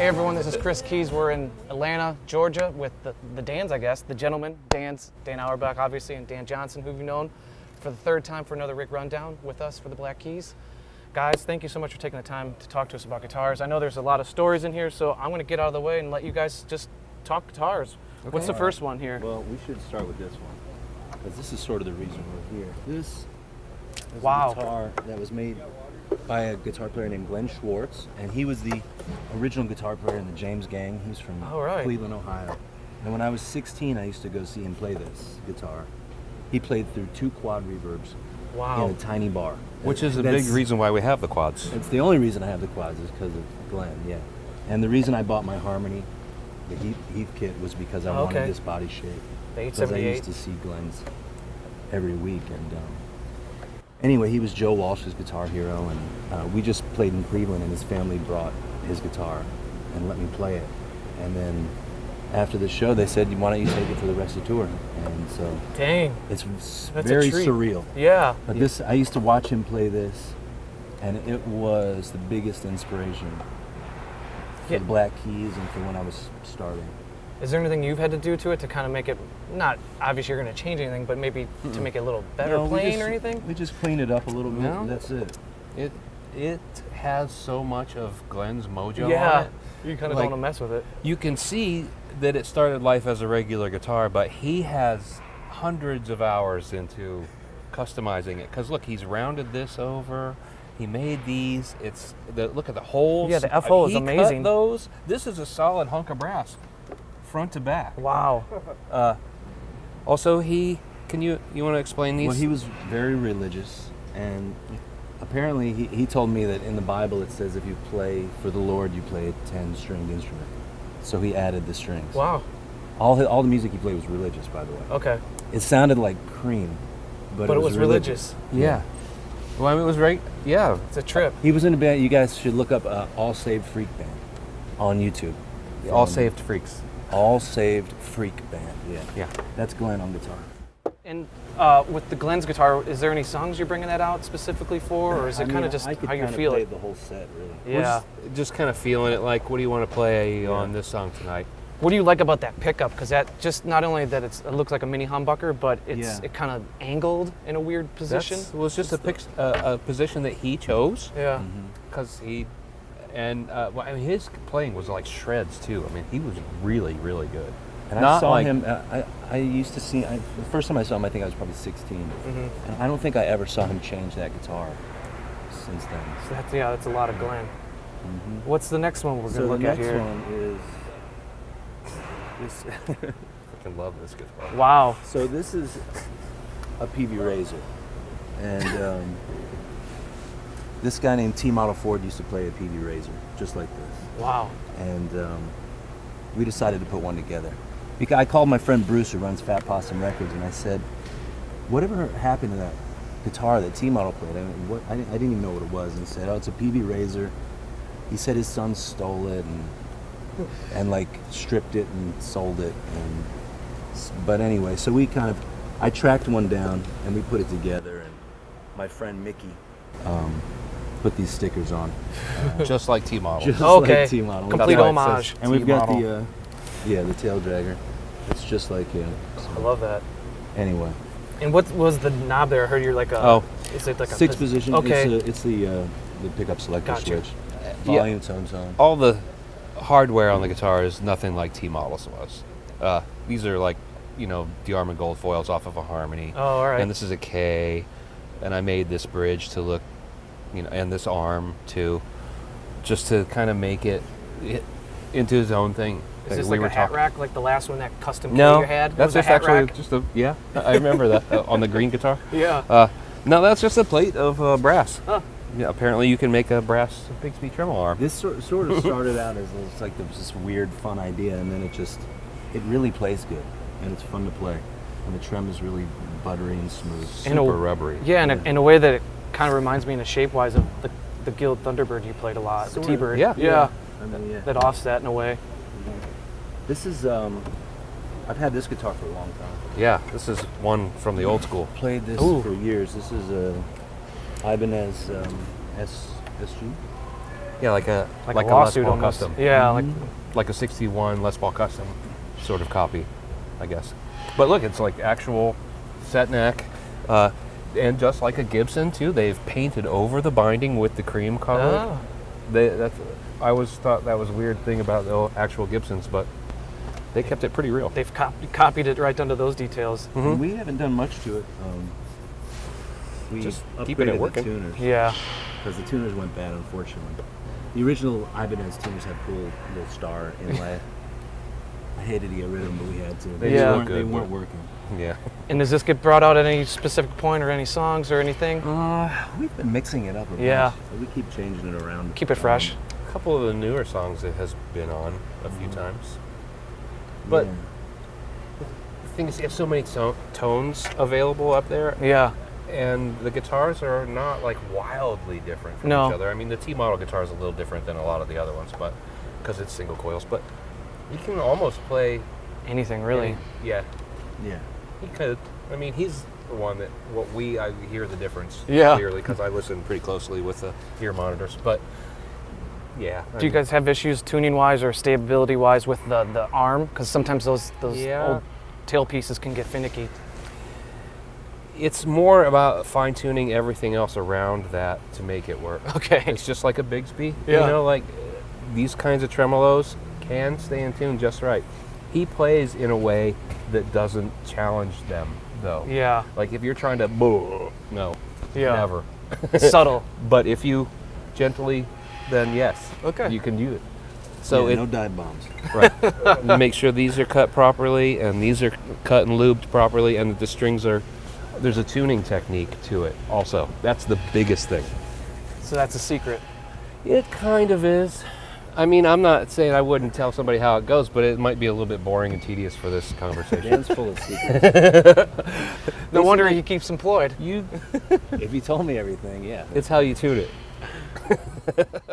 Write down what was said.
everyone, this is Chris Keys. We're in Atlanta, Georgia with the Dans, I guess, the gentlemen, Dan Auerbach, obviously, and Dan Johnson, who you've known for the third time for another Rick Rundown with us for the Black Keys. Guys, thank you so much for taking the time to talk to us about guitars. I know there's a lot of stories in here, so I'm going to get out of the way and let you guys just talk guitars. Okay. What's the first one here? Well, we should start with this one, because this is sort of the reason we're here. This is a guitar that was made by a guitar player named Glenn Schwartz, and he was the original guitar player in the James Gang. He's from Cleveland, Ohio. And when I was 16, I used to go see him play this guitar. He played through 2 quad reverbs in a tiny bar. Which is a big reason why we have the quads. It's the only reason I have the quads is because of Glenn, yeah. And the reason I bought my Harmony, the Heath kit, was because I wanted this body shape. The 878. Because I used to see Glenn's every week. And anyway, he was Joe Walsh's guitar hero, and we just played in Cleveland, and his family brought his guitar and let me play it. And then after the show, they said, why don't you take it for the rest of the tour? And so it's very surreal. Yeah. But this, I used to watch him play this, and it was the biggest inspiration for the Black Keys and for when I was starting. Is there anything you've had to do to it to kind of make it, not obviously you're going to change anything, but maybe to make it a little better playing or anything? We just cleaned it up a little bit, and that's it. It has so much of Glenn's mojo on it. You kind of don't want to mess with it. You can see that it started life as a regular guitar, but he has hundreds of hours into customizing it. Because look, he's rounded this over. He made these. Look at the holes. Yeah, the F-hole is amazing. Cut those. This is a solid hunk of brass, front to back. Wow. Also, you want to explain these? Well, he was very religious, and apparently he told me that in the Bible it says if you play for the Lord, you play a 10-stringed instrument. So he added the strings. Wow. All the music he played was religious, by the way. Okay. It sounded like Cream, but it was religious. Yeah. Well, I mean, it was right. Yeah. It's a trip. He was in a band. You guys should look up All Saved Freak Band on YouTube. All Saved Freaks. All Saved Freak Band. Yeah. Yeah. That's Glenn on guitar. And with the Glenn's guitar, is there any songs you're bringing that out specifically for, or is it kind of just how you feel it? The whole set, really. Yeah. We're just kind of feeling it. Like, what do you want to play on this song tonight? What do you like about that pickup? Because that just not only that it looks like a mini humbucker, but it kind of angled in a weird position. It's just a position that he chose. Yeah. Because his playing was like shreds too. I mean, he was really, really good. And I saw him. I used to see. The first time I saw him, I think I was probably 16, and I don't think I ever saw him change that guitar since then. So that's a lot of Glenn. What's the next one we're going to look at here? The next one is this. I freaking love this guitar. Wow. So this is a PV Razor, and this guy named T Model Ford used to play a PV Razor just like this. Wow. And we decided to put one together. Because I called my friend Bruce, who runs Fat Possum Records, and I said, whatever happened to that guitar that T-Model played? I didn't even know what it was. And he said, it's a PV Razor. He said his son stole it and like stripped it and sold it. But anyway, so I tracked one down and we put it together, and my friend Mickey put these stickers on. Just like T-Model. Just like T-Model. Complete homage. And we've got the tail dragger. It's just like him. So. I love that. Anyway. And what was the knob there? I heard you're like is it like a 6 position? Okay. It's the pickup selector switch. Volume, tone. All the hardware on the guitar is nothing like T-Models was. These are like, the Armand Gold foils off of a Harmony. Oh, all right. And this is a K, and I made this bridge to look, and this arm too, just to kind of make it into his own thing. Is this like a hat rack, like the last one, that custom K you had? That's just actually just I remember that on the green guitar. Yeah. No, that's just a plate of brass. Huh. Yeah, apparently you can make a brass Bigsby tremolo arm. This sort of started out as there was this weird, fun idea, and then it really plays good, and it's fun to play, and the trem is really buttery and smooth, super rubbery. Yeah, and in a way that it kind of reminds me in the shape-wise of the Guild Thunderbird you played a lot, the T-Bird. Yeah. That offset in a way. This is, I've had this guitar for a long time. Yeah, this is one from the old school. Played this for years. This is a Ibanez SG. Yeah, like a like Les a lawsuit Paul almost. Custom. Yeah, Like a 61 Les Paul Custom sort of copy, I guess. But look, it's like actual set neck. And just like a Gibson too, they've painted over the binding with the cream color. Oh. I always thought that was a weird thing about the actual Gibsons, but they kept it pretty real. They've copied it right down to those details. And we haven't done much to it. We Just upgraded keeping it the working. tuners. Yeah. Because the tuners went bad, unfortunately. The original Ibanez tuners had cool little star inlay. I hated to get rid of them, but we had to. They Yeah. weren't, they Good, weren't but- working. Yeah. And does this get brought out at any specific point or any songs or anything? We've been mixing it up a bunch. Yeah. We keep changing it around. Keep it fresh. A couple of the newer songs it has been on a few times. But Yeah. the thing is, you have so many tones available up there, Yeah. and the guitars are not like wildly different from No. each other. I mean, the T model guitar is a little different than a lot of the other ones, but because it's single coils. But you can almost play Anything really. Yeah, Yeah. he could. I mean, he's the one that I hear the difference Yeah. clearly because I listen pretty closely with the ear monitors. But yeah, Do you guys have issues tuning wise or stability wise with the arm? Because sometimes those Yeah. old tail pieces can get finicky. It's more about fine tuning everything else around that to make it work. Okay. It's just like a Bigsby. Yeah. You know, like these kinds of tremolos can stay in tune just right. He plays in a way that doesn't challenge them, though. Yeah. Like if you're trying to, no, Yeah. never. Subtle. But if you gently, then yes, Okay. you can do it. So Yeah, it no dive bombs. right. Make sure these are cut properly and these are cut and lubed properly, and that the strings are. There's a tuning technique to it also. That's the biggest thing. So that's a secret. It kind of is. I mean, I'm not saying I wouldn't tell somebody how it goes, but it might be a little bit boring and tedious for this conversation. Dan's full of secrets. No wonder he keeps employed. You, If you told me everything, yeah. it's how you tune it.